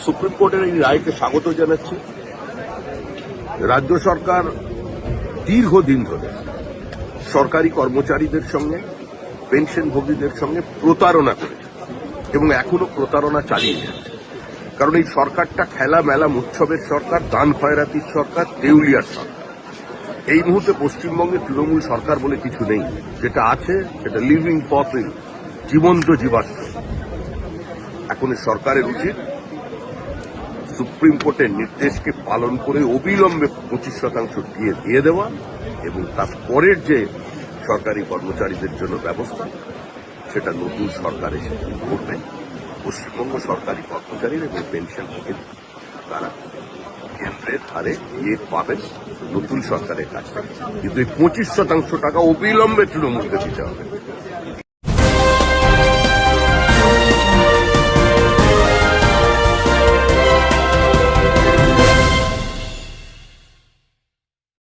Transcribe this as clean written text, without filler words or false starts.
Supreme কোর্টের এই রায়কে স্বাগত জানাচ্ছি। রাজ্য সরকার দীর্ঘদিন ধরে সরকারি কর্মচারীদের সঙ্গে, পেনশনভোগীদের সঙ্গে প্রতারণা করেছে এবং এখনো প্রতারণা চালিয়ে যাচ্ছে। কারণ এই সরকারটা খেলা মেলা উৎসবের সরকার, দান খয়রাতির সরকার, দেউলিয়ার সরকার। এই মুহূর্তে পশ্চিমবঙ্গে তৃণমূল সরকার বলে কিছু নেই। যেটা আছে সেটা লিভিং ফসিল, জীবন্ত জীবাশ্ম। এখন এই সরকারের উচিত সুপ্রিম কোর্টের নির্দেশকে পালন করে অবিলম্বে 25% দিয়ে দেওয়া এবং তারপরের যে সরকারি কর্মচারীদের জন্য ব্যবস্থা সেটা নতুন সরকার এসে করবে। পশ্চিমবঙ্গ সরকারি কর্মচারীর এবং পেনশনভোগী তারা কেন্দ্রের হারে ইয়ে পাবেন নতুন সরকারের কাছ থেকে। কিন্তু এই 25% টাকা অবিলম্বে তৃণমূলকে দিতে হবে।